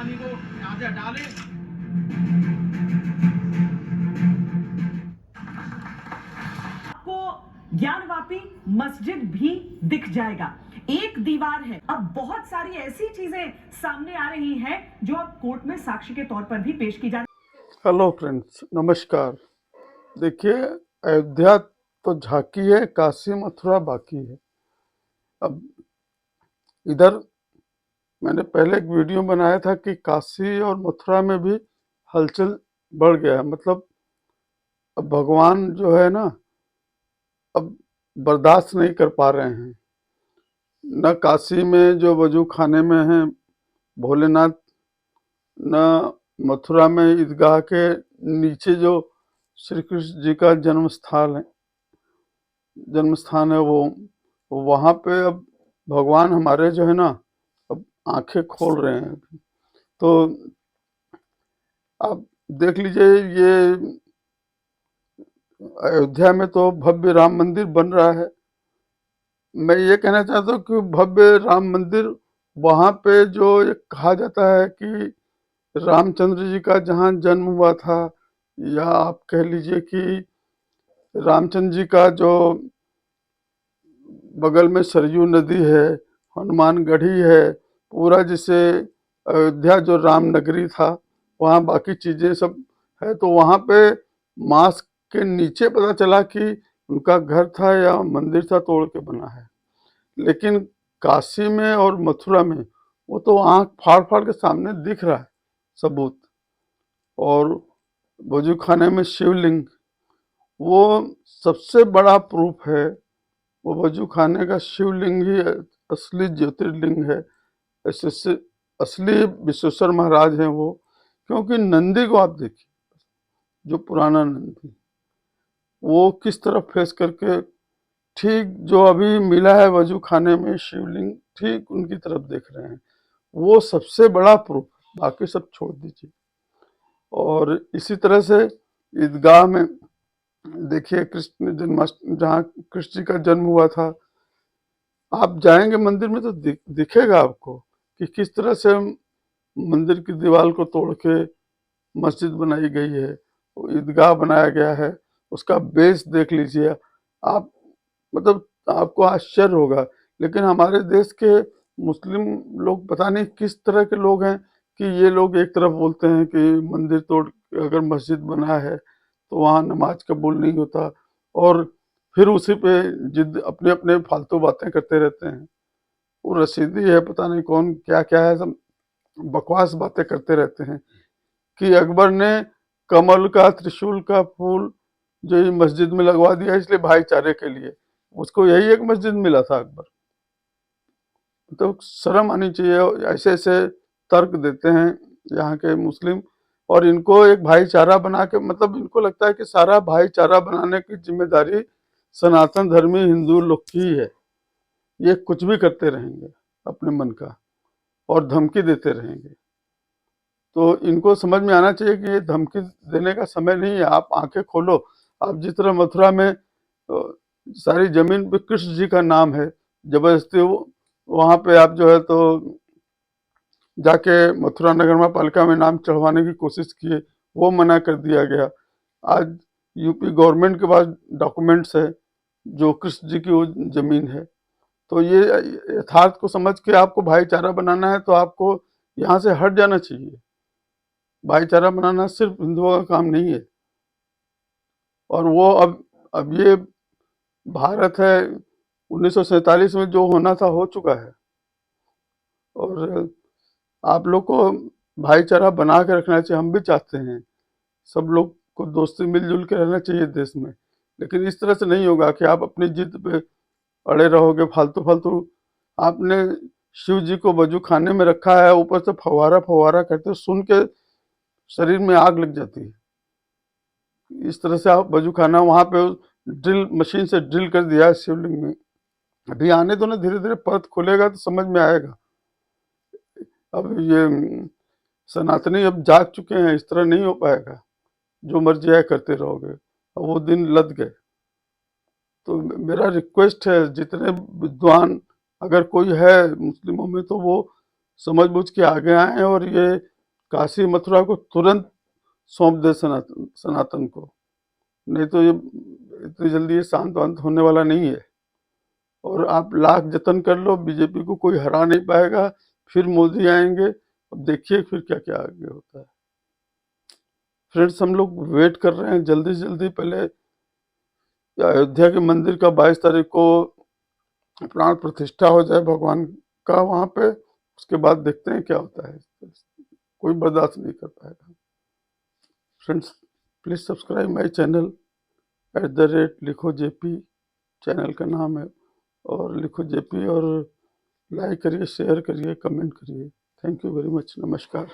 पानी को यहाँ से हटा लें। आपको ज्ञानवापी मस्जिद भी दिख जाएगा। एक दीवार है, अब बहुत सारी ऐसी चीजें सामने आ रही हैं जो अब कोर्ट में साक्षी के तौर पर भी पेश की जा। हेलो फ्रेंड्स, नमस्कार। देखिए, अयोध्या तो झांकी है, काशी मथुरा बाकी है। अब इधर मैंने पहले एक वीडियो बनाया था कि काशी और मथुरा में भी हलचल बढ़ गया है। मतलब अब भगवान जो है ना, अब बर्दाश्त नहीं कर पा रहे हैं। न काशी में जो वजू खाने में है भोलेनाथ, न मथुरा में ईदगाह के नीचे जो श्री कृष्ण जी का जन्म स्थान है, वो वहाँ पे अब भगवान हमारे जो है ना, अब आंखें खोल रहे हैं। तो आप देख लीजिए, ये अयोध्या में तो भव्य राम मंदिर बन रहा है। मैं ये कहना चाहता हूँ कि भव्य राम मंदिर वहाँ पे जो ये कहा जाता है कि रामचंद्र जी का जहाँ जन्म हुआ था, या आप कह लीजिए कि रामचंद्र जी का जो बगल में सरयू नदी है, हनुमानगढ़ी है, पूरा जिसे अयोध्या जो राम नगरी था, वहाँ बाकी चीजें सब है। तो वहाँ पे मास्क के नीचे पता चला कि उनका घर था या मंदिर था, तोड़ के बना है। लेकिन काशी में और मथुरा में वो तो आंख फाड़ फाड़ के सामने दिख रहा है सबूत। और वजू खाने में शिवलिंग, वो सबसे बड़ा प्रूफ है। वो वजू खाने का शिवलिंग ही असली ज्योतिर्लिंग है। ऐसे असली विश्वेश्वर महाराज हैं वो। क्योंकि नंदी को आप देखिए, जो पुराना नंदी, वो किस तरफ फेस करके, ठीक जो अभी मिला है वजू खाने में शिवलिंग, ठीक उनकी तरफ देख रहे हैं। वो सबसे बड़ा प्रूफ, बाकी सब छोड़ दीजिए। और इसी तरह से ईदगाह में देखिए, कृष्ण जन्माष्टमी जहाँ कृष्ण जी का जन्म हुआ था, आप जाएंगे मंदिर में तो दिखेगा आपको कि किस तरह से मंदिर की दीवार को तोड़ के मस्जिद बनाई गई है, ईदगाह बनाया गया है। उसका बेस देख लीजिए आप, मतलब आपको आश्चर्य होगा। लेकिन हमारे देश के मुस्लिम लोग पता नहीं किस तरह के लोग हैं कि ये लोग एक तरफ बोलते हैं कि मंदिर तोड़ अगर मस्जिद बना है तो वहाँ नमाज कबूल नहीं होता, और फिर उसी पे जिद अपने अपने फालतू बातें करते रहते हैं। वो रसीदी है, पता नहीं कौन क्या क्या है, सब बकवास बातें करते रहते हैं कि अकबर ने कमल का, त्रिशूल का फूल जो ये मस्जिद में लगवा दिया इसलिए भाईचारे के लिए। उसको यही एक मस्जिद मिला था अकबर। तो शर्म आनी चाहिए। ऐसे ऐसे तर्क देते हैं यहाँ के मुस्लिम, और इनको एक भाईचारा बना के, मतलब इनको लगता है कि सारा भाईचारा बनाने की जिम्मेदारी सनातन धर्मी हिंदू लोग की है। ये कुछ भी करते रहेंगे अपने मन का, और धमकी देते रहेंगे। तो इनको समझ में आना चाहिए कि ये धमकी देने का समय नहीं है। आप आंखें खोलो। आप जिस तरह मथुरा में सारी जमीन पे कृष्ण जी का नाम है, जबरदस्ती वहां पे आप जो है तो जाके मथुरा नगर पालिका में नाम चढ़वाने की कोशिश किए, वो मना कर दिया गया। आज यूपी गवर्नमेंट के पास डॉक्यूमेंट्स है जो कृष्ण जी की वो जमीन है। तो ये यथार्थ को समझ के आपको भाईचारा बनाना है तो आपको यहाँ से हट जाना चाहिए। भाईचारा बनाना सिर्फ हिंदुओं का काम नहीं है। और वो अब ये भारत है, 1947 में जो होना था हो चुका है। और आप लोग को भाईचारा बना के रखना चाहिए। हम भी चाहते हैं सब लोग को दोस्ती मिलजुल के रहना चाहिए देश में। लेकिन इस तरह से नहीं होगा कि आप अपनी जिद पे अड़े रहोगे फालतू फालतू। आपने शिव जी को वजू खाने में रखा है, ऊपर से फवारा फवारा करते सुन के शरीर में आग लग जाती है। इस तरह से आप वजू खाना वहां पे ड्रिल मशीन से ड्रिल कर दिया है शिवलिंग में। अभी आने दो ना, धीरे धीरे परत खुलेगा तो समझ में आएगा। अब ये सनातनी अब जाग चुके हैं, इस तरह नहीं हो पाएगा। जो मर्जी है करते रहोगे, अब वो दिन लद गए। तो मेरा रिक्वेस्ट है, जितने विद्वान अगर कोई है मुस्लिमों में, तो वो समझ बूझ के आगे आए और ये काशी मथुरा को तुरंत सौंप दे सनातन को, नहीं तो ये इतनी जल्दी ये शांत वांत होने वाला नहीं है। और आप लाख जतन कर लो, बीजेपी को कोई हरा नहीं पाएगा। फिर मोदी आएंगे, अब देखिए फिर क्या क्या आगे होता है। फ्रेंड्स, हम लोग वेट कर रहे हैं, जल्दी से जल्दी पहले अयोध्या के मंदिर का 22 तारीख को प्राण प्रतिष्ठा हो जाए भगवान का वहां पे, उसके बाद देखते हैं क्या होता है। कोई बर्दाश्त नहीं कर पाएगा। Friends, please subscribe my channel @लिखो जेपी चैनल का नाम है, और लिखो जेपी, और लाइक करिए, शेयर करिए, कमेंट करिए। Thank you very much. नमस्कार।